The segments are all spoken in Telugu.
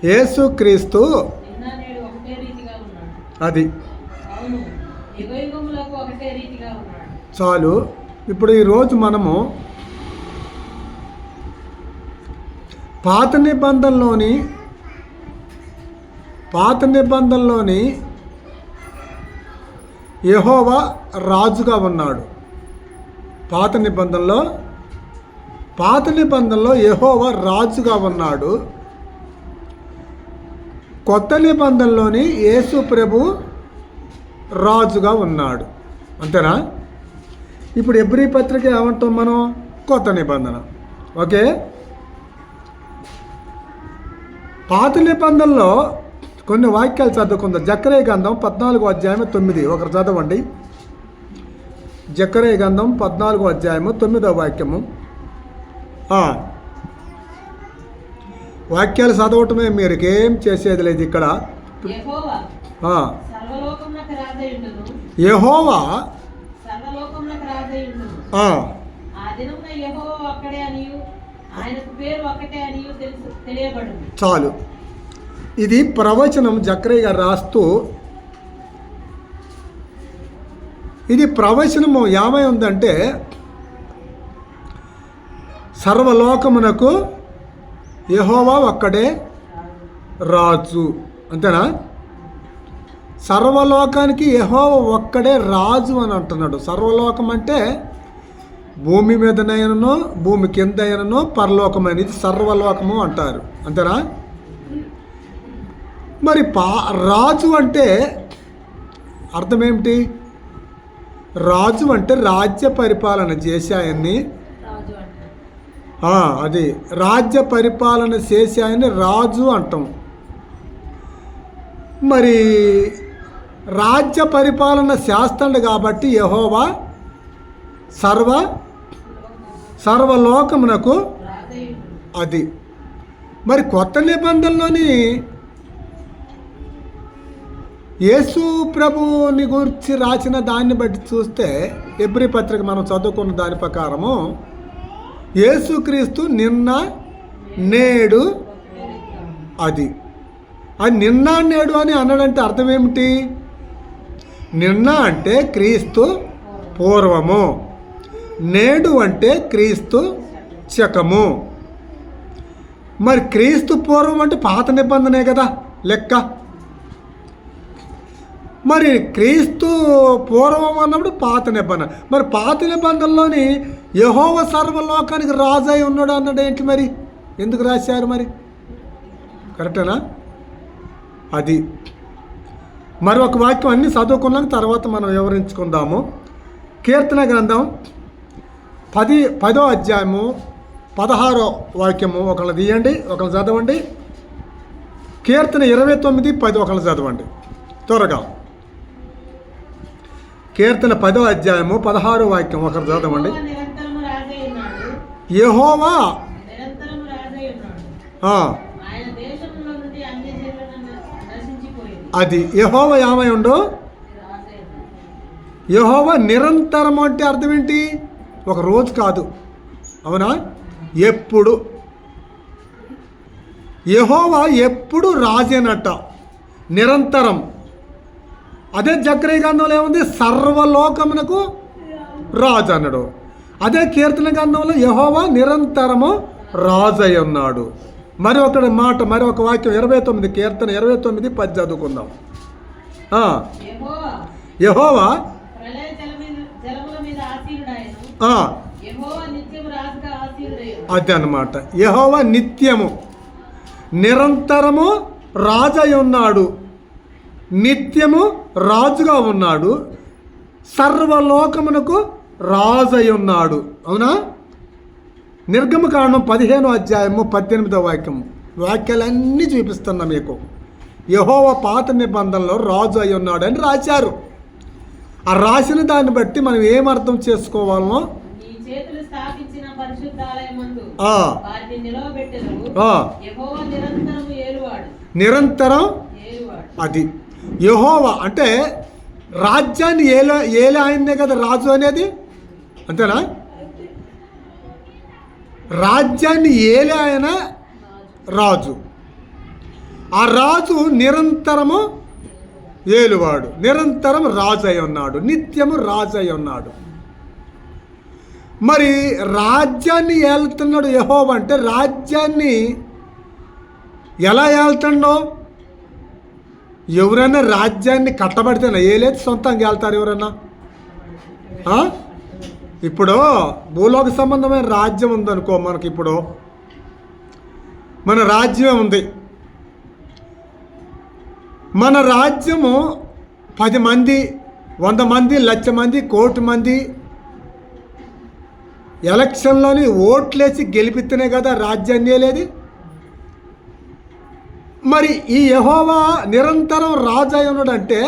యేసుక్రీస్తు అది చాలు. ఇప్పుడు ఈరోజు మనము పాత నిబంధనలోని యెహోవా రాజుగా ఉన్నాడు. పాత నిబంధనలో యెహోవా రాజుగా ఉన్నాడు. కొత్త నిబంధనలోని యేసు ప్రభు రాజుగా ఉన్నాడు. అంతేనా? ఇప్పుడు ఎబ్రీ పత్రిక ఏమంటాం మనం? కొత్త నిబంధన. ఓకే. పాత నిబంధనలో కొన్ని వాక్యాలు చదువుకుందాం. జకర్యా గ్రంథం 14:9 ఒకరు చదవండి. జకర్యా గ్రంథం 14:9 వాక్యము. వాక్యాలు చదవటమే, మీరు ఏం చేసేది లేదు ఇక్కడ. యెహోవా చాలు. ఇది ప్రవచనం. జకర్యా గారు రాస్తూ ఇది ప్రవచనము ఏమై ఉందంటే, సర్వలోకమునకు యెహోవా ఒక్కడే రాజు. అంతేనా? సర్వలోకానికి యెహోవా ఒక్కడే రాజు అని అంటున్నాడు. సర్వలోకం అంటే భూమి మీదనైనను భూమి కింద అయినను పరలోకమైన, ఇది సర్వలోకము అంటారు. అంతేనా? మరి రాజు అంటే అర్థం ఏమిటి? రాజు అంటే రాజ్య పరిపాలన చేసే ఆయన్ని, అది రాజ్య పరిపాలన చేసే ఆయన్ని రాజు అంటాం. మరి రాజ్య పరిపాలన చేస్తాడు కాబట్టి యెహోవా సర్వలోకమునకు అది. మరి కొత్త నిబంధనలోని యేసు ప్రభుని గురించి రాసిన దాన్ని బట్టి చూస్తే, ఎబ్రీ పత్రిక మనం చదువుకున్న దాని ప్రకారము యేసుక్రీస్తు నిన్న నేడు అది. నిన్న నేడు అని అన్నాడంటే అర్థం ఏమిటి? నిన్న అంటే క్రీస్తు పూర్వము, నేడు అంటే క్రీస్తు శకము. మరి క్రీస్తు పూర్వం అంటే పాత నిబంధనే కదా లెక్క. మరి క్రీస్తు పూర్వం అన్నప్పుడు పాత నిబంధన. మరి పాత నిబంధనలోని యెహోవా సర్వలోకానికి రాజు అయి ఉన్నాడు అన్నాడు ఏంటి? మరి ఎందుకు రాశారు? మరి కరెక్టేనా? అది. మరి ఒక వాక్యం అన్నీ చదువుకున్నాక తర్వాత మనం వివరించుకుందాము. కీర్తన గ్రంథం 10వ అధ్యాయము 16వ వాక్యము ఒకళ్ళు తీయండి, ఒకళ్ళు చదవండి. కీర్తన 29:10 ఒకళ్ళు చదవండి త్వరగా. కీర్తన 10వ అధ్యాయము 16వ వాక్యం ఒకరు చదవండి. యెహోవా అది. యెహోవా ఏమై ఉండు? యెహోవా నిరంతరం అంటే అర్థం ఏంటి? ఒక రోజు కాదు, అవునా? ఎప్పుడు. యెహోవా ఎప్పుడు రాజేనట, నిరంతరం. అదే జకర్యా గ్రంథంలో ఏముంది? సర్వలోకమునకు రాజు అన్నాడు. అదే కీర్తన గ్రంథంలో యెహోవా నిరంతరము రాజు అయి ఉన్నాడు. మరి ఒక మాట, మరి ఒక వాక్యం 29 కీర్తన 29:10 చదువుకుందాం. యెహోవా అది అన్నమాట. యెహోవా నిత్యము నిరంతరము రాజు అయి ఉన్నాడు, నిత్యము రాజుగా ఉన్నాడు, సర్వలోకమునకు రాజు అయి ఉన్నాడు. అవునా? నిర్గమకాండం 15వ అధ్యాయము 18వ వాక్యం. వాక్యాలన్నీ చూపిస్తున్నా మీకు. యెహోవా పాత నిబంధనలో రాజు అయి ఉన్నాడు అని రాశారు. ఆ రాసిన దాన్ని బట్టి మనం ఏం అర్థం చేసుకోవాలనో, నిరంతరం అది. యెహోవా అంటే రాజ్యాన్ని ఏలే ఆయన్నే కదా రాజు అనేది. అంతేనా? రాజ్యాన్ని ఏలే ఆయన రాజు. ఆ రాజు నిరంతరము ఏలువాడు, నిరంతరం రాజు అయి ఉన్నాడు, నిత్యము రాజు అయి ఉన్నాడు. మరి రాజ్యాన్ని ఏలుతున్నాడు యెహోవా అంటే రాజ్యాన్ని ఎలా ఏళ్తాడో? ఎవరైనా రాజ్యాన్ని కట్టబడితేనా ఏలేదు, సొంతంగా వెళ్తారు ఎవరన్నా? ఇప్పుడు భూలోక సంబంధమైన రాజ్యం ఉందనుకో, మనకి ఇప్పుడు మన రాజ్యమే ఉంది. మన రాజ్యము 10 మంది, 100 మంది, 1,00,000 మంది, 1,00,00,000 మంది ఎలక్షన్లోని ఓట్లేసి గెలిపిస్తేనే కదా రాజ్యాన్ని ఏలేది. మరి ఈ యెహోవా నిరంతరం రాజు అయి ఉన్నాడంటే,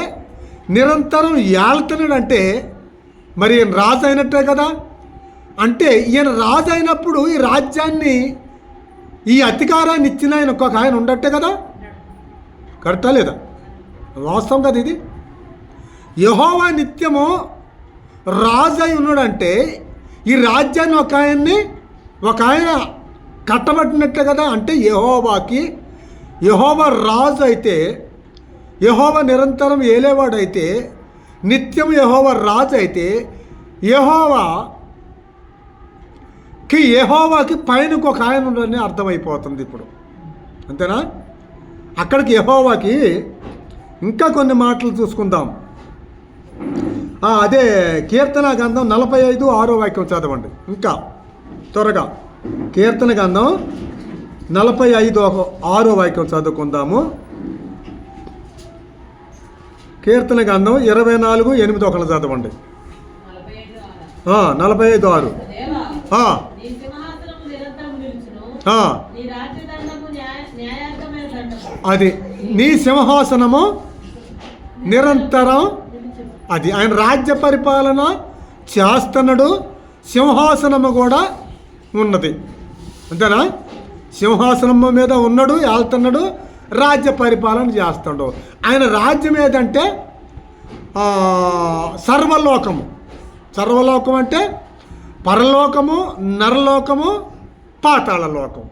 నిరంతరం ఏళ్తున్నాడంటే మరి ఈయన రాజు అయినట్టే కదా. అంటే ఈయన రాజు అయినప్పుడు ఈ రాజ్యాన్ని, ఈ అధికారాన్ని ఇచ్చిన ఆయన ఒక్కొక్క ఆయన ఉండట్టే కదా. కరెక్టా లేదా? వాస్తవం కదా ఇది. యెహోవా నిత్యము రాజు అయి ఉన్నాడంటే ఈ రాజ్యాన్ని ఒక ఆయన కట్టబట్టినట్టే కదా. అంటే యెహోవా రాజు అయితే, యెహోవా నిరంతరం ఏలేవాడైతే, నిత్యం యెహోవా రాజు అయితే యెహోవాకి పైన ఒక ఆయన ఉండని అర్థమైపోతుంది ఇప్పుడు. అంతేనా? అక్కడికి యెహోవాకి ఇంకా కొన్ని మాటలు చూసుకుందాం. అదే కీర్తన గ్రంథం 45:6 చదవండి. ఇంకా త్వరగా కీర్తన గ్రంథం 45:6 చదువుకుందాము. కీర్తన గ్రంథం 24:8 చదవండి. 45:6. అది నీ సింహాసనము నిరంతరం, అది ఆయన రాజ్య పరిపాలన చేస్తున్నాడు. సింహాసనము కూడా ఉన్నది. అంతేనా? సింహాసనము మీద ఉన్నాడు, వెళ్తున్నాడు, రాజ్య పరిపాలన చేస్తాడు. ఆయన రాజ్యం ఏదంటే సర్వలోకము. సర్వలోకం అంటే పరలోకము, నరలోకము, పాతాళ లోకం.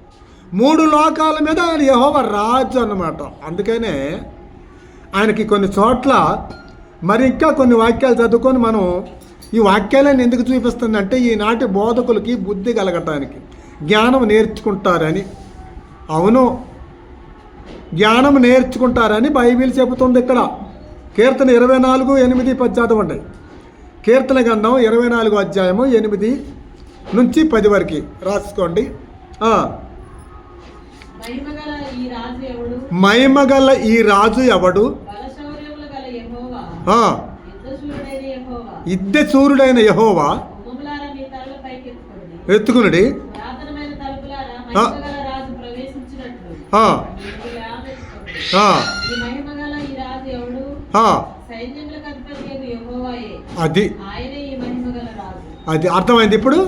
3 లోకాల మీద ఆయన యెహోవా రాజు అన్నమాట. అందుకనే ఆయనకి కొన్ని చోట్ల మరి ఇంకా కొన్ని వాక్యాలు చదువుకొని మనం ఈ వాక్యాలను ఎందుకు చూపిస్తుందంటే ఈనాటి బోధకులకి బుద్ధి కలగటానికి, జ్ఞానం నేర్చుకుంటారని. అవును, జ్ఞానం నేర్చుకుంటారని బైబిల్ చెబుతుంది ఇక్కడ. కీర్తన 24:8 చదవండి. కీర్తన గ్రంథం 24:8 వరకు రాసుకోండి. మహిమగల ఈ రాజు ఎవడు? యుద్ధశూరుడైన యెహోవా ఎత్తుకునుడి. అది అర్థమైంది ఇప్పుడు.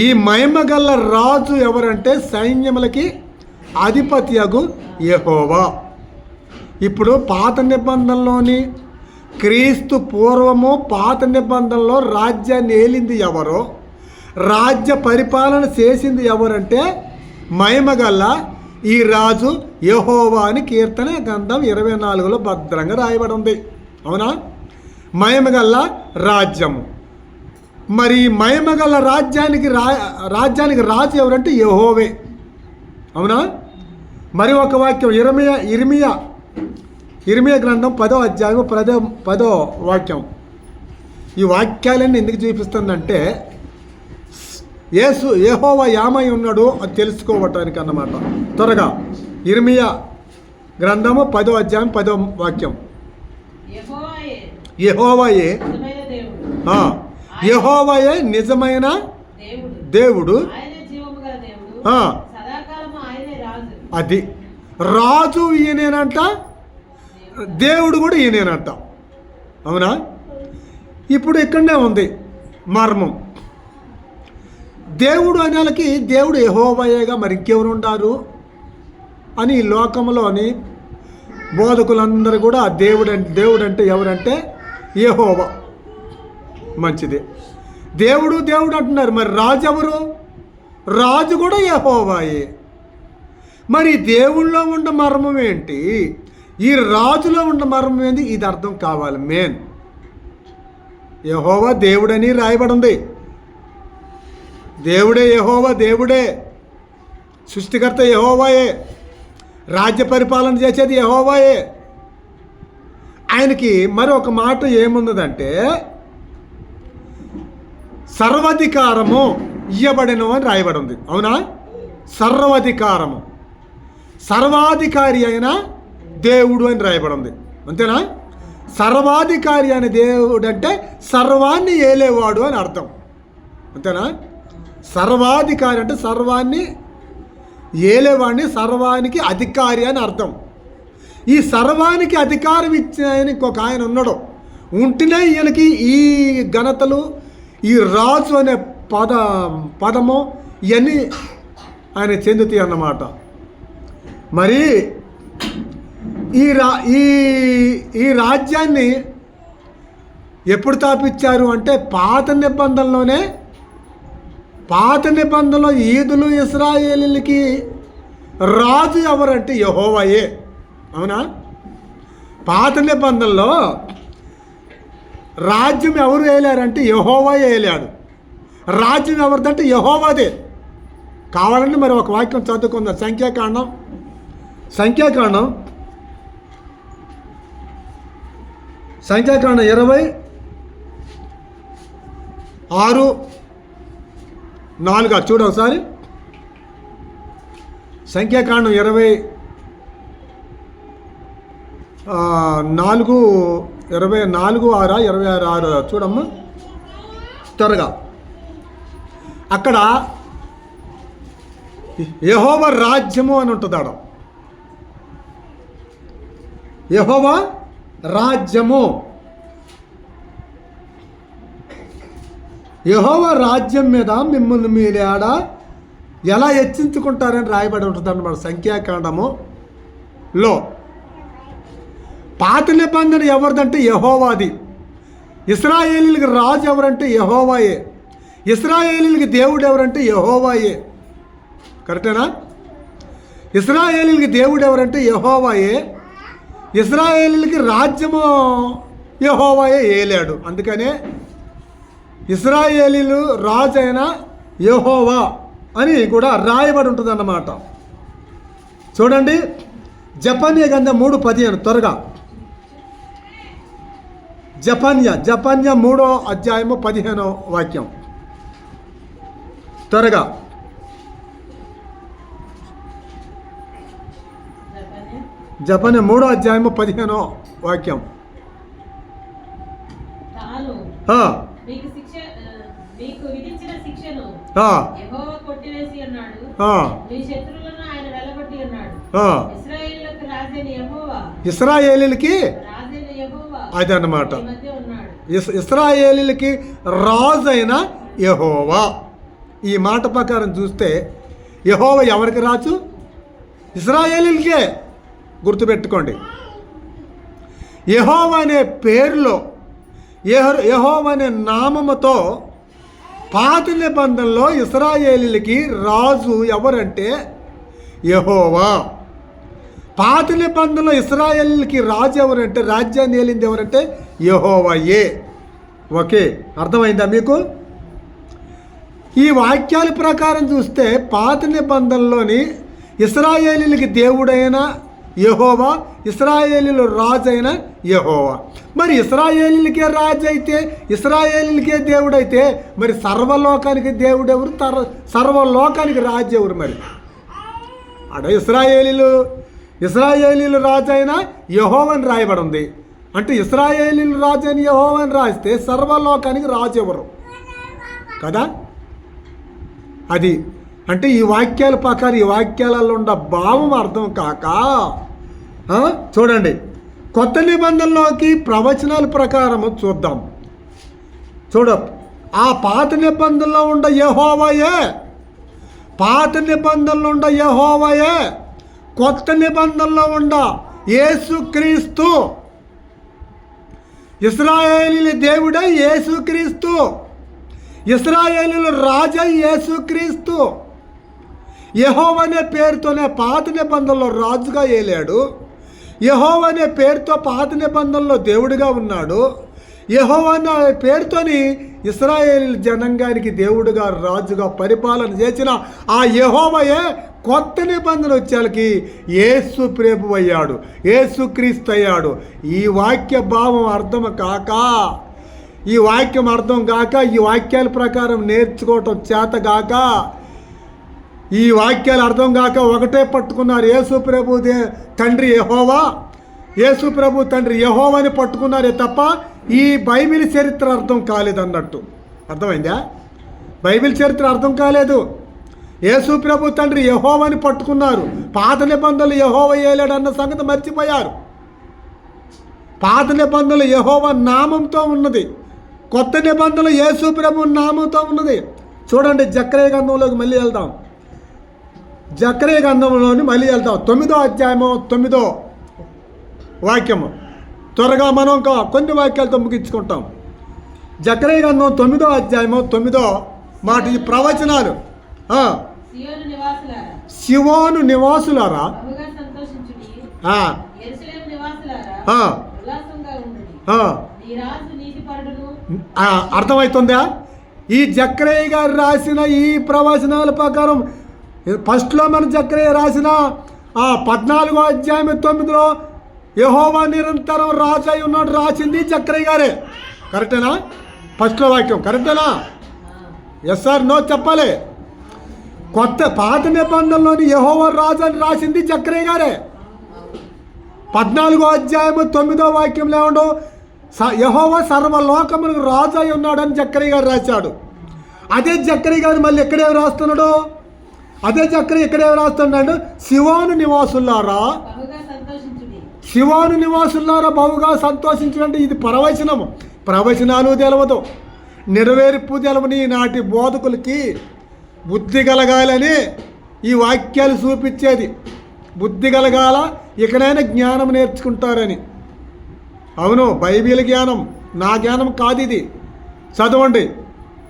ఈ మహిమగల రాజు ఎవరంటే సైన్యములకి అధిపతియగు యెహోవా. ఇప్పుడు పాత నిబంధనలోని క్రీస్తు పూర్వము పాత నిబంధనలో రాజ్యాన్ని ఏలింది ఎవరో, రాజ్య పరిపాలన చేసింది ఎవరంటే మహిమగల ఈ రాజు యెహోవా అని కీర్తన గ్రంథం 24లో భద్రంగా రాయబడి ఉంది. అవునా? మహిమగల రాజ్యము. మరి మహిమగల రాజ్యానికి రాజు ఎవరంటే యెహోవే. అవునా? మరి ఒక వాక్యం ఇర్మియా గ్రంథం 10వ అధ్యాయం 10వ వాక్యం. ఈ వాక్యాలన్నీ ఎందుకు చూపిస్తుందంటే యెహోవా ఏమై ఉన్నాడు అది తెలుసుకోవటానికి అన్నమాట. త్వరగా ఇర్మియా గ్రంథము 10వ అధ్యాయం 10వ వాక్యం. యెహోవాయే నిజమైన దేవుడు. అది రాజు ఈయనేనంట, దేవుడు కూడా ఈయనేనంట. అవునా? ఇప్పుడు ఇక్కడనే ఉంది మర్మం. దేవుడు అనేలకి దేవుడు యెహోవాయేగా మరి ఇంకెవరు ఉంటారు అని ఈ లోకంలోని బోధకులందరూ కూడా దేవుడు అంటే ఎవరంటే యెహోవా. మంచిది. దేవుడు అంటున్నారు. మరి రాజు ఎవరు? రాజు కూడా యెహోవాయే. మరి దేవుళ్ళో ఉన్న మర్మం ఏంటి, ఈ రాజులో ఉన్న మర్మం ఏంటి, ఇది అర్థం కావాలి. మెయిన్ యెహోవా దేవుడని రాయబడి ఉంది. దేవుడే యెహోవా, దేవుడే సృష్టికర్త యెహోవాయే, రాజ్య పరిపాలన చేసేది యెహోవాయే. ఆయనకి మరొక మాట ఏమున్నదంటే సర్వాధికారము ఇయ్యబడెను అని రాయబడి ఉంది. అవునా? సర్వాధికారము, సర్వాధికారి అయిన దేవుడు అని రాయబడి ఉంది. అంతేనా? సర్వాధికారి అనే దేవుడు అంటే సర్వాన్ని ఏలేవాడు అని అర్థం. అంతేనా? సర్వాధికారి అంటే సర్వాన్ని ఏలేవాడిని, సర్వానికి అధికారి అని అర్థం. ఈ సర్వానికి అధికారం ఇచ్చిన ఆయన ఇంకొక ఆయన ఉన్నాడు. ఉంటేనే ఈయనకి ఈ ఘనతలు, ఈ రాజు అనే పదము ఇవన్నీ ఆయన చెందుతాయి అన్నమాట. మరి ఈ రాజ్యాన్ని ఎప్పుడు స్థాపించారు అంటే పాత నిబంధనలో యూదులు ఇశ్రాయేలీయులకి రాజు ఎవరంటే యెహోవాయే. అవునా? పాత నిబంధనలో రాజ్యం ఎవరు ఏలారంటే యెహోవాయే ఏలాడు. రాజ్యం ఎవరిదంటే యెహోవాదే. కావాలంటే మరి ఒక వాక్యం చదువుకుందాం. సంఖ్యాకాండం 26:4 చూడ ఒకసారి. సంఖ్యాకాండం 24:26 చూడమ్మా త్వరగా. అక్కడ యెహోవా రాజ్యము అని ఉంటుంది. ఆడ యెహోవా రాజ్యము, యెహోవా రాజ్యం మీద మిమ్మల్ని మీరు ఆడ ఎలా హెచ్చించుకుంటారని రాయబడి ఉంటుంది అన్నమాట. సంఖ్యాకాండములో పాత నిబంధన ఎవరిదంటే యెహోవాది. ఇశ్రాయేలీయులకి రాజు ఎవరంటే యెహోవాయే. ఇశ్రాయేలీయులకి దేవుడు ఎవరంటే యెహోవాయే. కరెక్టేనా? ఇశ్రాయేలీయులకి దేవుడు ఎవరంటే యెహోవాయే. ఇశ్రాయేలీయులకి రాజ్యము యెహోవాయే ఏలాడు. అందుకనే ఇశ్రాయేలీయులు రాజు అయిన యెహోవా అని కూడా రాయబడి ఉంటుంది అన్నమాట. చూడండి, జెఫన్యా గ్రంథం 3:15 త్వరగా. జెఫన్యా 3:15 త్వరగా. జెఫన్యా 3:15 మీకు విధించిన శిక్షను యెహోవా కొట్టివేసి ఉన్నాడు. మీ శత్రువులను ఆయన వెళ్లగొట్టి ఉన్నాడు. ఇశ్రాయేలులకు రాజైన యెహోవా, ఇశ్రాయేలీయులకి అది అన్నమాట. ఇశ్రాయేలీయులకి రాజు అయిన యెహోవా. ఈ మాట ప్రకారం చూస్తే యెహోవా ఎవరికి రాజు? ఇశ్రాయేలీయులకే. గుర్తుపెట్టుకోండి. యెహోవా అనే పేరులో, యెహోవా అనే నామముతో పాత నిబంధనలో ఇశ్రాయేలీయులకి రాజు ఎవరంటే యెహోవా. పాత నిబంధనలో ఇశ్రాయేలీయులకి రాజు ఎవరంటే, రాజ్యాన్ని ఏలింది ఎవరంటే యెహోవాయే. ఓకే, అర్థమైందా మీకు? ఈ వాక్యాల ప్రకారం చూస్తే పాత నిబంధనలోని ఇశ్రాయేలీయులకి దేవుడైన యెహోవా, ఇశ్రాయేలీయుల రాజు అయిన యెహోవా. మరి ఇశ్రాయేలీయులకే రాజు అయితే, ఇశ్రాయేలీయులకే దేవుడైతే మరి సర్వలోకానికి దేవుడు ఎవరు? సర్వలోకానికి రాజు ఎవరు? మరి అడ ఇశ్రాయేలీయుల రాజు అయిన యెహోవా అని రాయబడి ఉంది. అంటే ఇశ్రాయేలీయుల రాజు అయిన యెహోవా అని రాస్తే సర్వలోకానికి రాజు ఎవరు కదా? అది అంటే ఈ వాక్యాల ప్రకారం, ఈ వాక్యాలలో ఉన్న భావం అర్థం కాక చూడండి, కొత్త నిబంధనలోకి ప్రవచనాల ప్రకారము చూద్దాం. ఆ పాత నిబంధనలో ఉండ యెహోవాయే, పాత నిబంధనలో ఉండ యెహోవాయే, కొత్త నిబంధనలో ఉండ యేసుక్రీస్తు. ఇశ్రాయేలీయుల దేవుడే యేసుక్రీస్తు, ఇశ్రాయేలీయుల రాజు యేసుక్రీస్తు. యెహోవా అనే పేరుతోనే పాత నిబంధనలో రాజుగా ఏలాడు. యెహోవా అనే పేరుతో పాత నిబంధనలో దేవుడిగా ఉన్నాడు. యెహోవా అనే పేరుతోని ఇశ్రాయేలు జనాంగానికి దేవుడుగా రాజుగా పరిపాలన చేసిన ఆ యెహోవాయే కొత్త నిబంధన వచ్చేళ్ళకి యేసు ప్రభు అయ్యాడు, యేసుక్రీస్తు అయ్యాడు. ఈ వాక్య భావం అర్థం కాక, ఈ వాక్యం అర్థం కాక, ఈ వాక్యాల ప్రకారం నేర్చుకోవటం చేత కాక, ఈ వాక్యాలు అర్థం కాక ఒకటే పట్టుకున్నారు. యేసు ప్రభు తండ్రి యెహోవా, యేసు ప్రభు తండ్రి యెహోవాని పట్టుకున్నారే తప్ప ఈ బైబిల్ చరిత్ర అర్థం కాలేదు అన్నట్టు. అర్థమైందా? బైబిల్ చరిత్ర అర్థం కాలేదు. యేసు ప్రభు తండ్రి యెహోవాని పట్టుకున్నారు. పాత నిబంధనలు యెహోవా ఏలాడు అన్న సంగతి మర్చిపోయారు. పాత నిబంధనలు యెహోవా నామంతో ఉన్నది, కొత్త నిబంధనలు యేసు ప్రభు నామంతో ఉన్నది. చూడండి, జకర్యా గ్రంథంలోకి మళ్ళీ వెళ్దాం. జకర్యా గ్రంథంలోని మళ్ళీ వెళ్తాం. 9వ అధ్యాయము 9వ వాక్యము. త్వరగా మనం కొన్ని వాక్యాలతో ముగించుకుంటాం. జకర్యా గ్రంథం 9వ అధ్యాయము 9వ మాట. ఈ ప్రవచనాలు. సియోను నివాసులారా, సియోను నివాసులారా, బహుగా సంతోషించుడి. యెరూషలేము నివాసులారా, ఉల్లాసంగా ఉండుడి. నీ రాజు నీతిపరుడును. అర్థమవుతుందా? ఈ జకర్యా గారు రాసిన ఈ ప్రవచనాల ప్రకారం ఫస్ట్లో మన జకర్యా రాసిన 14వ అధ్యాయం 9లో యెహోవా నిరంతరం రాజు అయి ఉన్నాడు రాసింది జకర్యా గారే. కరెక్టేనా? ఫస్ట్లో వాక్యం కరెక్టేనా? ఎస్ సార్ నో చెప్పాలి. పాత నిబంధనలోని యెహోవా రాజు అని రాసింది జకర్యా గారే. 14వ అధ్యాయం 9వ వాక్యంలో ఏమండో యెహోవా సర్వలోకములకు రాజు అయి ఉన్నాడని జకర్యా గారు రాశాడు. అదే జకర్యా గారు మళ్ళీ ఎక్కడే రాస్తున్నాడు? అదే జకర్యా ఇక్కడే రాస్తున్నాడు. సియోను నివాసులారా, సియోను నివాసులారా బహుగా సంతోషించండి. ఇది ప్రవచనము. ప్రవచనాలు తెలవదు, నెరవేర్పు తెలవని నాటి బోధకులకి బుద్ధి కలగాలని ఈ వాక్యాలు చూపించేది. బుద్ధి కలగాల, ఇకనైనా జ్ఞానం నేర్చుకుంటారని. అవును, బైబిల్ జ్ఞానం, నా జ్ఞానం కాదు ఇది. చదవండి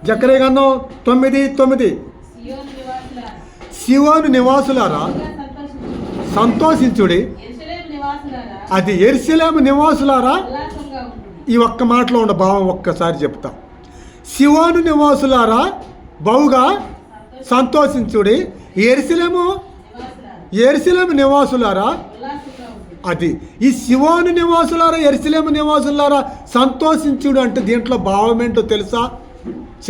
జకర్యా గ్రంథం 9:9. సియోను నివాసులారా సంతోషించుడి. అది యెరూషలేము నివాసులారా. ఈ ఒక్క మాటలో ఉన్న భావం ఒక్కసారి చెప్తా. సియోను నివాసులారా బహుగా సంతోషించుడి. యెరూషలేము నివాసులారా. అది ఈ సియోను నివాసులారా, యెరూషలేము నివాసులారా సంతోషించుడు అంటే దీంట్లో భావం ఏంటో తెలుసా?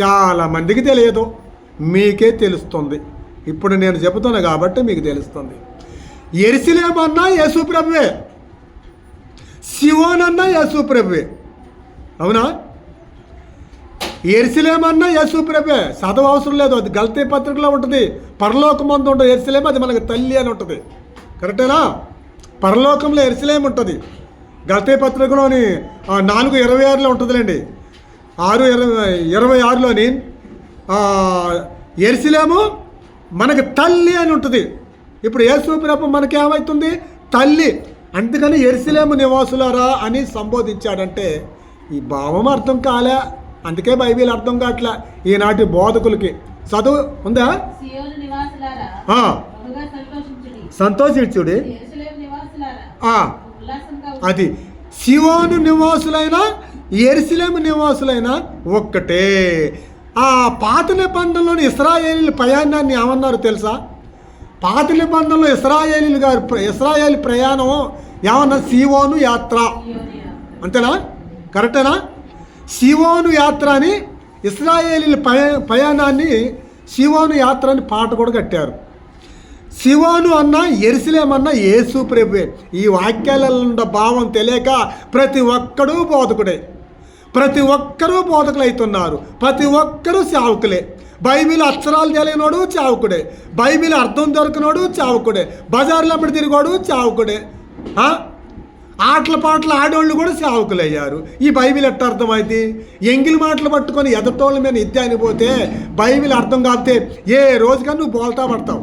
చాలామందికి తెలియదు, మీకే తెలుస్తుంది. ఇప్పుడు నేను చెబుతున్నా కాబట్టి మీకు తెలుస్తుంది. యెరూషలేము అన్నా యేసు ప్రభువే, సియోను అన్నా యేసు ప్రభువే. అవునా? యెరూషలేము అన్నా యేసు ప్రభువే. చదవ అవసరం లేదు, అది గల్తీ పత్రికలో ఉంటుంది. పరలోకమందు ఉంటుంది యెరూషలేము, అది మనకు తల్లి అని ఉంటుంది. కరెక్టేనా? పరలోకంలో యెరూషలేము ఉంటుంది. గల్తీ పత్రికలోని 4:26లో ఉంటుందిలేండి. 6:26లోని యెరూషలేము మనకు తల్లి అని ఉంటుంది. ఇప్పుడు యేసు ప్రభు మనకేమవుతుంది? తల్లి. అందుకని యెరూషలేము నివాసులారా అని సంబోధించాడంటే ఈ భావం అర్థం కాలే. అందుకే బైబిల్ అర్థం కావట్లే ఈనాటి బోధకులకి. చదువు ఉందా? సంతోషించుడి. అది సియోను నివాసులైనా యెరూషలేము నివాసులైనా ఒక్కటే. పాత నిబంధనలోని ఇశ్రాయేలీల ప్రయాణాన్ని ఏమన్నారు తెలుసా? పాత నిబంధనలో ఇశ్రాయేల్ ప్రయాణం ఏమన్నా? సీయోను యాత్ర. అంతేనా? కరెక్టేనా? సీయోను యాత్ర అని ఇశ్రాయేలీల ప్రయాణాన్ని సీయోను యాత్ర అని పాట కూడా కట్టారు. సియోను అన్నా యెరూషలేము అన్నా యేసు ప్రభువే. ఈ వాక్యాలలో ఉన్న భావం తెలియక ప్రతి ఒక్కడూ బోధకుడే, ప్రతి ఒక్కరూ బోధకులు అవుతున్నారు. ప్రతి ఒక్కరూ చావుకులే. బైబిల్ అక్షరాలు తెలియనోడు చావుకుడే, బైబిల్ అర్థం దొరికినోడు చావుకుడే, బజార్లో అప్పుడు తిరిగోడు చావుకుడే, ఆటల పాటలు ఆడోళ్ళు కూడా చావుకులు అయ్యారు. ఈ బైబిల్ ఎట్ట అర్థమైంది? ఎంగిలి మాటలు పట్టుకొని ఎదటోళ్ళ మీద ఇద్దే అనిపోతే బైబిల్ అర్థం కాకపోతే ఏ రోజుకని నువ్వు బోల్తా పడతావు,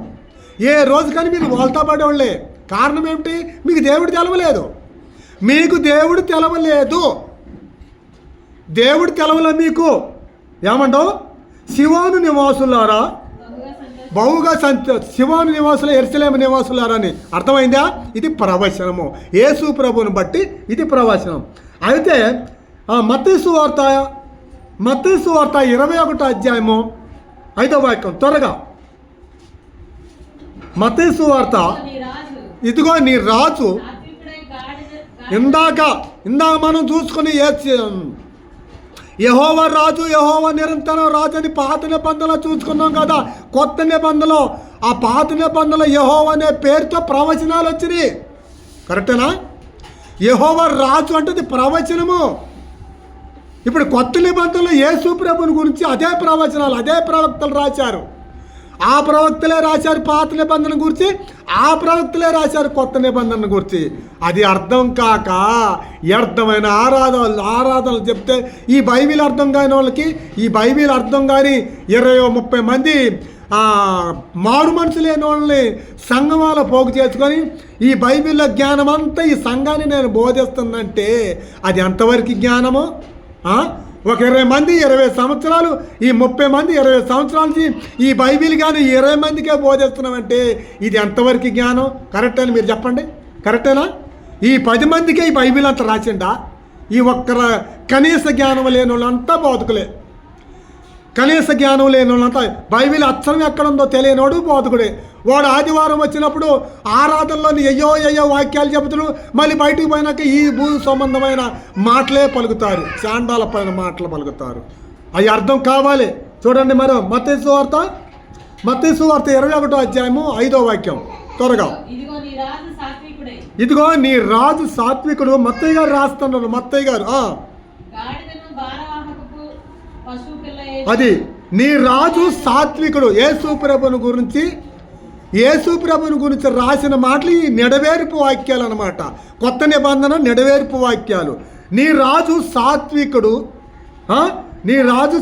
ఏ రోజుకని మీరు బోల్తా పడేవాళ్ళే. కారణం ఏమిటి? మీకు దేవుడు తెలవలేదు. మీకు దేవుడు తెలవలేదు. దేవుడు తెలవలే మీకు. ఏమంటావు? సియోను నివాసులారా బహుగా శివోను నివాసులు ఎరుసలేము నివాసులారని అర్థమైందా? ఇది ప్రవచనము. యేసు ప్రభువుని బట్టి ఇది ప్రవచనం. అయితే మత్తయి సువార్త 21వ అధ్యాయము 5వ వాక్యం త్వరగా. మత్తయి సువార్త, ఇదిగో నీ రాజు. ఇందాక మనం చూసుకుని యెహోవా రాజు, యెహోవా నిరంతరం రాజు అని పాత నిబంధనలో చూసుకున్నాం కదా. కొత్త నిబంధనలో ఆ పాత నిబంధనలో యెహోవా అనే పేరుతో ప్రవచనాలు వచ్చినాయి. కరెక్టేనా? యెహోవా రాజు అంటే ప్రవచనము. ఇప్పుడు కొత్త నిబంధనలో యేసు ప్రభుని గురించి అదే ప్రవచనాలు, అదే ప్రవక్తలు రాశారు. ఆ ప్రవక్తలే రాశారు పాత నిబంధన గురించి, ఆ ప్రవక్తలే రాశారు కొత్త నిబంధన గురించి. అది అర్థం కాక వ్యర్థమైన ఆరాధనలు చెప్తే ఈ బైబిల్ అర్థం కాని వాళ్ళకి, ఈ బైబిల్ అర్థం కాని 20-30 మంది మారు మనసు లేని వాళ్ళని సంఘమాల పోగు చేసుకొని ఈ బైబిల్లో జ్ఞానం అంతా ఈ సంఘాన్ని నేను బోధిస్తుందంటే అది ఎంతవరకు జ్ఞానము? ఒక 20 మంది 20 సంవత్సరాలు, ఈ 30 మంది 20 సంవత్సరాల నుంచి ఈ బైబిల్ కానీ 20 మందికే బోధిస్తున్నామంటే ఇది ఎంతవరకు జ్ఞానం? కరెక్ట్ అని మీరు చెప్పండి. కరెక్టేనా? ఈ 10 మందికే ఈ బైబిల్ అంతా రాసిండా? ఈ కనీస జ్ఞానం లేని వాళ్ళంతా బోధకులే. కనీస జ్ఞానం లేని వాళ్ళంతా బైబిల్ అక్షరం ఎక్కడుందో తెలియనోడు బోధకుడే. వాడు ఆదివారం వచ్చినప్పుడు ఆరాధనలోని అయ్యో వాక్యాలు చెబుతారు, మళ్ళీ బయటికి పోయినాక ఈ భూ సంబంధమైన మాటలే పలుకుతారు, చాండాల పైన మాటలు పలుకుతారు. అవి అర్థం కావాలి. చూడండి మరి మత్తయి సువార్త 21వ అధ్యాయము 5వ వాక్యం త్వరగా. ఇదిగో నీ రాజు సాత్వికుడు. మత్తయ్య గారు రాస్తున్నారు. మత్తయ్య గారు అది నీ రాజు సాత్వికుడు. యేసు ప్రభుని గురించి రాసిన మాటలు ఈ నెడవేర్పు వాక్యాలు అన్నమాట. కొత్త నిబంధన నెడవేర్పు వాక్యాలు. నీ రాజు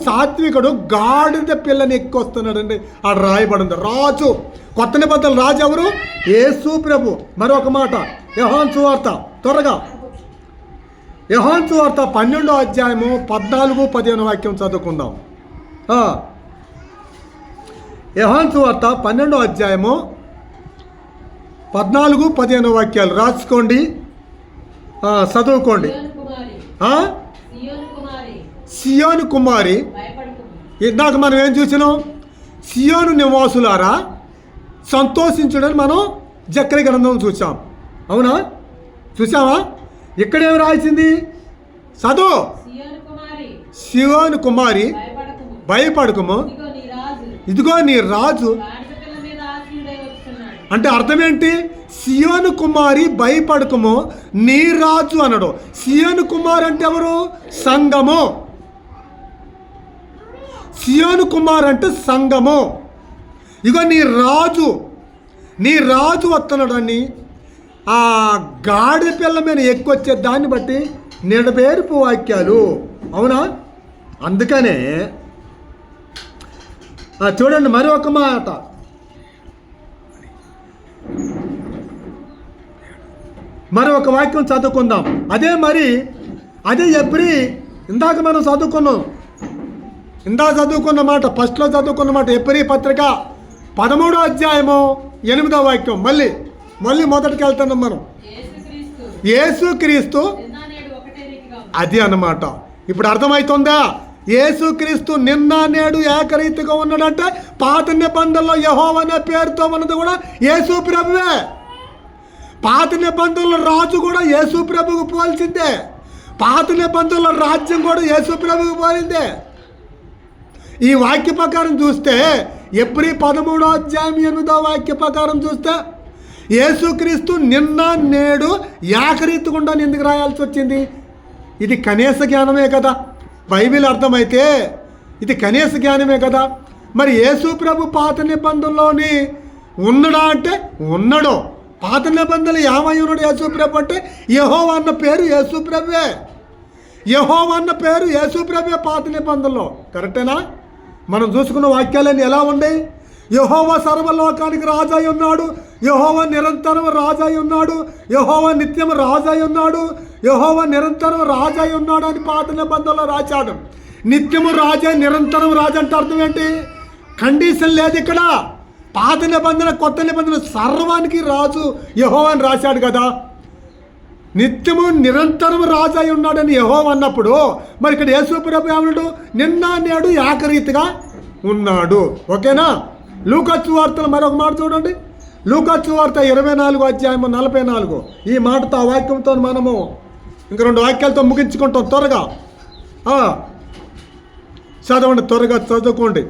సాత్వికుడు గాడిద పిల్లని ఎక్కొస్తున్నాడండి. ఆడ రాయబడింది రాజు. కొత్త నిబంధనలు రాజు ఎవరు? యేసు ప్రభు. మరొక మాట యోహాను సువార్త త్వరగా. యోహాను సువార్త 12వ అధ్యాయము 14-15 వాక్యం చదువుకుందాం. యోహాను సువార్త 12వ అధ్యాయము 14-15 వాక్యాలు రాసుకోండి, చదువుకోండి. సియోను కుమారి. ఇందాక మనం ఏం చూసినాం? సియోను నివాసులారా సంతోషించుడని మనం జక్కరి గ్రంథం చూసాం. అవునా? చూసావా? ఇక్కడేమి రాసింది? చదువు. సియోను కుమారి భయపడకుము, ఇదిగో నీ రాజు. అంటే అర్థం ఏంటి? సియోను కుమారి భయపడకుము, నీ రాజు అనడు. సియోను కుమారి అంటే ఎవరు? సంఘము. సియోను కుమార్ అంటే సంఘము. ఇగో నీ రాజు వస్తున్నాడని ఆ గాడి పిల్ల మీద ఎక్కువచ్చే దాన్ని బట్టి నెడవేర్పు వాక్యాలు. అవునా? అందుకనే చూడండి మరి ఒక మాట. మరి ఒక వాక్యం చదువుకుందాం. అదే ఎప్పుడు ఇందాక మనం చదువుకున్న మాట, ఫస్ట్లో చదువుకున్న మాట ఎబ్రీ పత్రిక 13వ అధ్యాయము 8వ వాక్యం. మళ్ళీ మొదటికి వెళ్తున్నాం మనం. యేసుక్రీస్తు అది అన్నమాట. ఇప్పుడు అర్థమవుతుందా? యేసుక్రీస్తు నిన్న నేడు ఏకరీతిగా ఉన్నాడంటే పాత నిబంధనలో యెహోవా అనే పేరుతో ఉన్నది కూడా యేసు ప్రభువే. పాత నిబంధనల రాజు కూడా యేసు ప్రభువుకు పోల్చిందే. పాత నిబంధనల రాజ్యం కూడా యేసు ప్రభువుకు పోలిందే. ఈ వాక్య ప్రకారం చూస్తే ఎబ్రీ 13వ అధ్యాయం 8వ వాక్య ప్రకారం చూస్తే యేసుక్రీస్తు నిన్న నేడు ఏకరీతిగా ఎందుకు రాయాల్సి వచ్చింది? ఇది కనీస జ్ఞానమే కదా. బైబిల్ అర్థమైతే ఇది కనీస జ్ఞానమే కదా. మరి యేసు ప్రభు పాత నిబంధనలోని ఉన్నాడా అంటే ఉన్నాడు. పాత నిబంధనలు ఏమై ఉన్నాడు యేసు ప్రభు అంటే? యెహోవా అన్న పేరు యేసు ప్రభువే. యెహోవా అన్న పేరు యేసు ప్రభువే పాత నిబంధనలో. కరెక్టేనా? మనం చూసుకున్న వాక్యాలన్నీ ఎలా ఉన్నాయి? యెహోవా సర్వలోకానికి రాజు అయి ఉన్నాడు, యెహోవా నిరంతరం రాజు అయి ఉన్నాడు, యెహోవా నిత్యం రాజు అయి ఉన్నాడు, యెహోవా నిరంతరం రాజు అయి ఉన్నాడు అని పాత నిబంధనలో రాశాడు. నిత్యము రాజు, నిరంతరం రాజు అంటే అర్థం ఏంటి? కండిషన్ లేదు ఇక్కడ. పాత నిబంధన కొత్త నిబంధన సర్వానికి రాజు యెహోవా అని రాశాడు కదా. నిత్యము నిరంతరము రాజు అయి ఉన్నాడని యెహోవా అన్నప్పుడు మరి ఇక్కడ యేసు ప్రభు ఏమన్నాడు? నిన్న నేడు ఏకరీతిగా ఉన్నాడు. ఓకేనా? లూకా సువార్తలో మరొక మాట చూడండి. లూకా సువార్త 24 అధ్యాయము 44. ఈ మాటతో ఆ వాక్యంతో మనము ఇంక 2 వాక్యాలతో ముగించుకుంటాం. త్వరగా చదవండి, త్వరగా చదువుకోండి.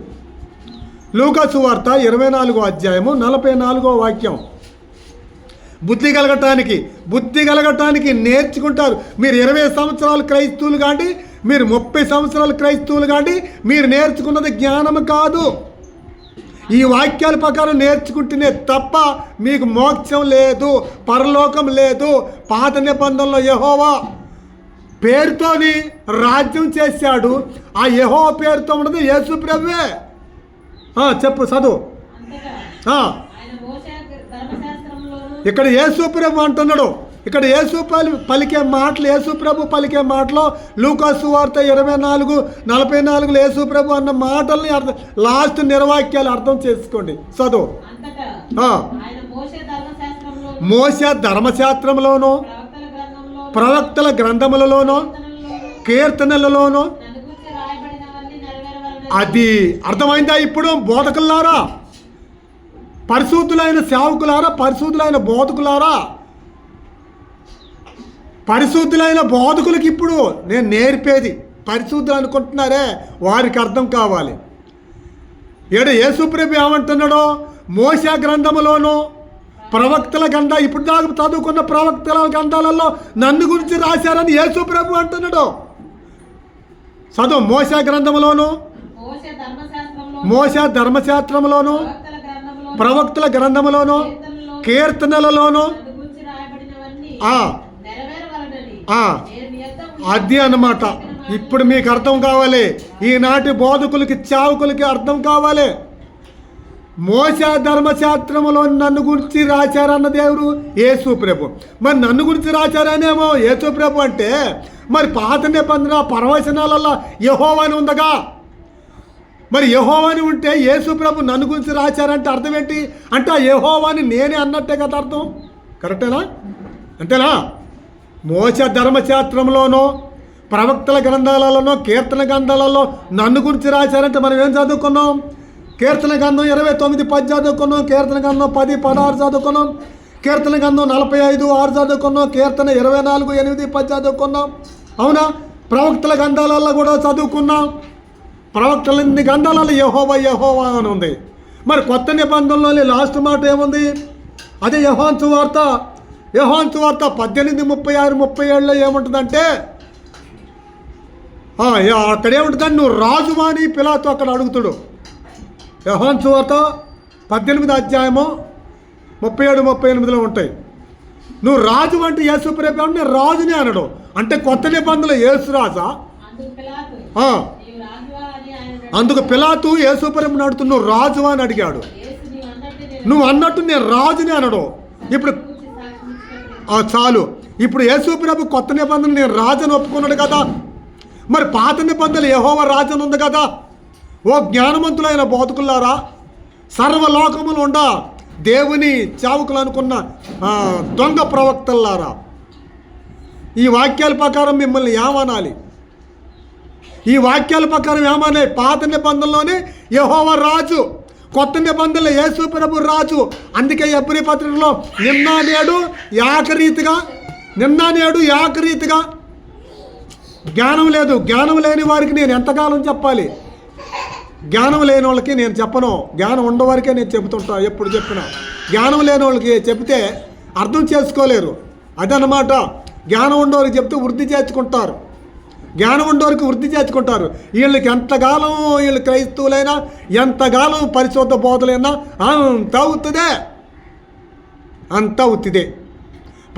లూకా సువార్త 24 అధ్యాయము 44 వాక్యం. బుద్ధి కలగటానికి నేర్చుకుంటారు. మీరు 20 సంవత్సరాలు క్రైస్తవులు కాండి, మీరు 30 సంవత్సరాలు క్రైస్తవులు కాండి, మీరు నేర్చుకున్నది జ్ఞానం కాదు. ఈ వాక్యాల ప్రకారం నేర్చుకుంటేనే తప్ప మీకు మోక్షం లేదు, పరలోకం లేదు. పాత నిబంధనలో యెహోవా పేరుతోని రాజ్యం చేశాడు. ఆ యెహోవా పేరుతో ఉన్నది యేసు ప్రభువే. చెప్పు, చదువు. ఇక్కడ యేసు ప్రభు అంటున్నాడు. ఇక్కడ యేసు పలికే మాటలు, యేసు ప్రభు పలికే మాటలో లూకా సువార్త 24:44 యేసు ప్రభు అన్న మాటల్ని లాస్ట్ నిర్వాక్యాలు అర్థం చేసుకోండి. చదువు. మోషే ధర్మశాస్త్రంలోనూ ప్రవక్తల గ్రంథములలోనూ కీర్తనలలోనూ. అది అర్థమైందా? ఇప్పుడు బోధకులారా, పరిశుద్ధులైన సేవకులారా, పరిశుద్ధులైన బోధకులారా, పరిశుద్ధులైన బోధకులకి ఇప్పుడు నేను నేర్పేది పరిశుద్ధులు అనుకుంటున్నారే వారికి అర్థం కావాలి. యేసు ప్రభు ఏమంటున్నాడో? మోషే గ్రంథములోనూ ప్రవక్తల ఇప్పుడు దాకా చదువుకున్న ప్రవక్తల గ్రంథాలలో నన్ను గురించి రాశారని యేసు ప్రభు అంటున్నాడు. చదువు. మోషే గ్రంథములోను, మోషే ధర్మశాస్త్రంలోను, ప్రవక్తల గ్రంథములోను, కీర్తనలలోను. అది అన్నమాట. ఇప్పుడు మీకు అర్థం కావాలి. ఈనాటి బోధకులకి, చావుకులకి అర్థం కావాలి. మోషే ధర్మశాస్త్రములో నన్ను గురించి రాశారన్న దేవుడు యేసు ప్రభు. మరి నన్ను గురించి రాశారనేమో యేసు ప్రభు అంటే, మరి పాత నిబంధన పరవచనాలలో యెహోవాని ఉందగా. మరి యెహోవాని ఉంటే యేసు ప్రభు నన్ను గురించి రాశారంటే అర్థం ఏంటి? అంటే ఆ యెహోవాని నేనే అన్నట్టే కదా అర్థం. కరెక్టేనా? అంతేనా? మోషే ధర్మశాస్త్రంలోనో ప్రవక్తల గ్రంథాలలోనో కీర్తన గ్రంథాలలో నన్ను గురించి రాశారంటే మనం ఏం చదువుకున్నాం? కీర్తన గ్రంథం 29:10 చదువుకున్నాం, కీర్తన గ్రంథం 10:16 చదువుకున్నాం, కీర్తన గ్రంథం 45:6 చదువుకున్నాం, కీర్తన 24:8-10 చదువుకున్నాం. అవునా? ప్రవక్తల గ్రంథాలలో కూడా చదువుకున్నాం. ప్రవక్తలన్ని గ్రంథాలలో యెహోవా యెహోవా అని ఉంది. మరి కొత్త నిబంధనలోని లాస్ట్ మాట ఏముంది? అదే యోహాను సువార్త 18:36-37 ఏముంటుందంటే, అక్కడ ఏముంటుందని నువ్వు రాజువా అని పిలాతు అక్కడ అడుగుతాడు. యోహాను సువార్త 18 అధ్యాయము 37-38 ఉంటాయి. నువ్వు రాజు అంటే యేసు ప్రభు నేను రాజునే అనడు. అంటే కొత్త నిబంధనలు యేసు రాజా? అందుకు పిలాతు యేసు ప్రభుని అడుగుతూ నువ్వు రాజువా అని అడిగాడు. నువ్వు అన్నట్టు నేను రాజునే అనడు. ఇప్పుడు చాలు. ఇప్పుడు యేసు ప్రభు కొత్త నిబంధన నేను రాజుని ఒప్పుకున్నాడు కదా. మరి పాత నిబంధనలు యెహోవా రాజు ఉంది కదా. ఓ జ్ఞానవంతులైన బోధకులారా, సర్వలోకములు ఉండ దేవుని చావుకులు అనుకున్న దొంగ ప్రవక్తలారా, ఈ వాక్యాల ప్రకారం మిమ్మల్ని ఏమనాలి? ఈ వాక్యాల ప్రకారం ఏమనాలి? పాత నిబంధనలోనే యెహోవా రాజు, కొత్త నిబంధనలు యేసు ప్రభు రాజు. అందుకే ఎబ్రీ పత్రికలో నిన్న నేడు ఏకరీతిగా. జ్ఞానం లేదు. జ్ఞానం లేని వారికి నేను ఎంతకాలం చెప్పాలి? జ్ఞానం లేని వాళ్ళకి నేను చెప్పను. జ్ఞానం ఉన్నవారికే నేను చెబుతుంటా. ఎప్పుడు చెప్పినా జ్ఞానం లేని వాళ్ళకి చెబితే అర్థం చేసుకోలేరు. అదనమాట. జ్ఞానం ఉండేవారికి చెప్తే వృద్ధి చేర్చుకుంటారు. జ్ఞానం ఉండేవారికి వృద్ధి చేర్చుకుంటారు. వీళ్ళకి ఎంతకాలం వీళ్ళు క్రైస్తవులైనా, ఎంతకాలం పరిశుద్ధ బోధలైనా అంత అవుతుందే.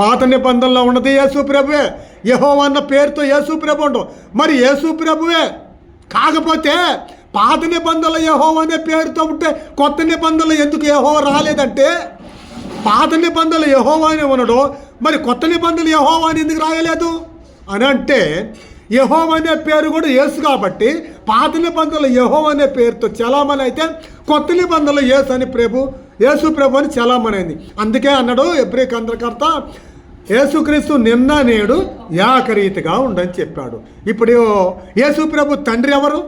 పాత నిబంధనలో ఉన్నది యేసు ప్రభువే. యెహోవా అన్న పేరుతో యేసు ప్రభు ఉండవు. మరి యేసు ప్రభువే కాకపోతే పాత నిబంధనలు యెహోవా అనే పేరుతో ఉంటే కొత్త నిబంధనలు ఎందుకు యెహోవా రాలేదంటే, పాత నిబంధనలు యెహోవా అని ఉన్నాడు, మరి కొత్త నిబంధనలు యెహోవా అని ఎందుకు రాయలేదు అని అంటే, యెహోవా అనే పేరు కూడా యేసు కాబట్టి పాత నిబంధనలు యెహోవా అనే పేరుతో చలామణి అయితే కొత్త నిబంధనలు యేసు ప్రభు అని చలామణి అయింది. అందుకే అన్నాడు హెబ్రీ గ్రంథకర్త, యేసుక్రీస్తు నిన్న నేడు ఏకరీతిగా ఉండని చెప్పాడు. ఇప్పుడు యేసు ప్రభు తండ్రి ఎవరు?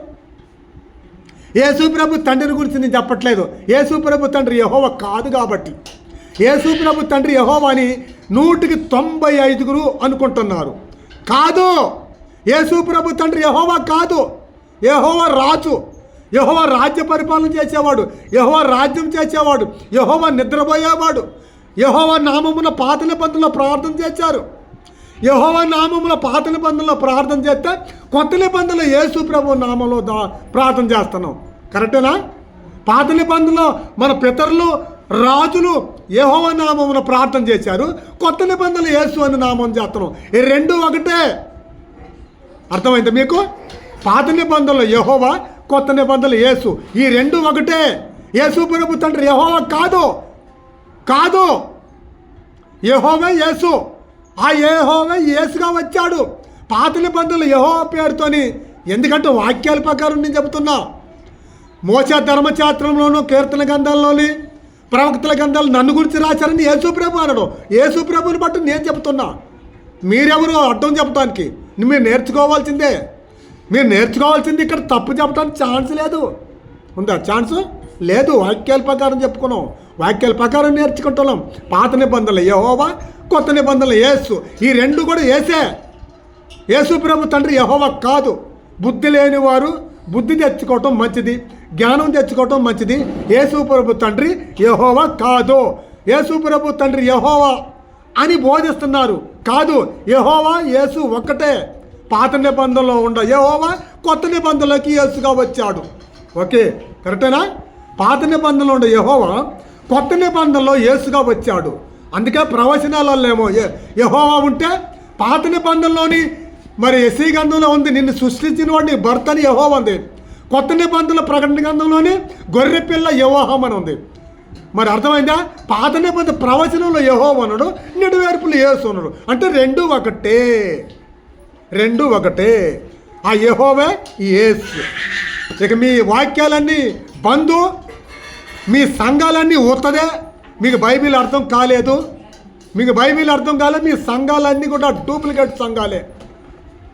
యేసు ప్రభు తండ్రిని గురించి నేను చెప్పట్లేదు. యేసు ప్రభు తండ్రి యెహోవా కాదు కాబట్టి, యేసు ప్రభు తండ్రి యెహోవా అని 195 అనుకుంటున్నారు. కాదు, యేసు ప్రభు తండ్రి యెహోవా కాదు. యెహోవా రాజు, యెహోవా రాజ్య పరిపాలన చేసేవాడు, యెహోవా రాజ్యం చేసేవాడు, యెహోవా నిద్రపోయేవాడు. యెహోవా నామమున పాత నిబంధనలో ప్రార్థన చేశారు. యెహోవా నామమున పాత నిబంధనలో ప్రార్థన చేస్తే కొత్త నిబంధనలో యేసు ప్రభు నామంలో ప్రార్థన చేస్తున్నాం. కరెక్టేనా? పాత నిబంధనలో మన పితరులు రాజులు యెహోవా నామమున ప్రార్థన చేశారు. కొత్త నిబంధనలు యేసు అని నామం చేస్తున్నాం. ఈ రెండు ఒకటే. అర్థమైంది మీకు? పాత నిబంధనలు యెహోవా, కొత్త నిబంధనలు యేసు, ఈ రెండు ఒకటే. యేసు ప్రభు తండ్రి యెహోవా కాదు, యెహోవా యేసు. ఆ యెహోవా యేసుగా వచ్చాడు. పాత నిబంధనలు యెహోవా పేరుతోని, ఎందుకంటే వాక్యాల ప్రకారం నేను చెబుతున్నా. మోషే ధర్మశాస్త్రంలోనూ కీర్తన గ్రంథాల్లోని ప్రవక్తల గ్రంథాలు నన్ను గురించి రాశారని యేసు ప్రభు అనడు. యేసు ప్రభుని బట్టి నేను చెప్తున్నా. మీరెవరు అర్థం చెప్పడానికి? మీరు నేర్చుకోవాల్సిందే. ఇక్కడ తప్పు చెప్పడానికి ఛాన్స్ లేదు. ఉందా ఛాన్సు? లేదు. వాక్యాల ప్రకారం చెప్పుకున్నాం, వాక్యాల ప్రకారం నేర్చుకుంటున్నాం. పాత నిబంధనలు యెహోవా, కొత్త నిబంధనలు యేసు, ఈ రెండు కూడా యేసే. యేసు ప్రభు తండ్రి యెహోవా కాదు. బుద్ధి లేని వారు బుద్ధి తెచ్చుకోవటం మంచిది, జ్ఞానం తెచ్చుకోవటం మంచిది. యేసు ప్రభు తండ్రి యెహోవా కాదు. యేసు ప్రభు తండ్రి యెహోవా అని బోధిస్తున్నారు. కాదు, యెహోవా యేసు ఒక్కటే. పాత నిబంధనలో ఉండ యెహోవా కొత్త నిబంధనలోకి యేసుగా వచ్చాడు. ఓకే, కరెక్టేనా? పాత నిబంధనలో ఉండే యెహోవా కొత్త నిబంధనలో యేసుగా వచ్చాడు. అందుకే ప్రవచనాలలో ఏమో యెహోవా ఉంటే, పాత నిబంధనలోని మరి యెషయా గ్రంథంలో ఉంది, నిన్ను సృష్టించిన వాడిని భర్త అని యెహోవా ఉంది. కొత్త నిబంధనల ప్రకటన గ్రంథంలోని గొర్రె పిల్ల యెహోవా అని ఉంది. మరి అర్థమైందా? పాత నిబంధన ప్రవచనంలో యెహోవా అన్నాడు, నెడువేర్పులు యేసు అన్నాడు. అంటే రెండు ఒకటే. ఆ యెహోవా యేసు. ఇక మీ వాక్యాలన్నీ బంధు, మీ సంఘాలన్నీ ఉత్తదే. మీకు బైబిల్ అర్థం కాలేదు, మీ సంఘాలన్నీ కూడా డూప్లికేట్ సంఘాలే.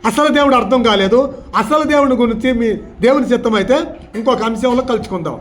అసలు దేవుడు అర్థం కాలేదు. అసలు దేవుని గురించి మీ దేవుని చిత్తమైతే ఇంకొక అంశంలో కలుసుకుందాం.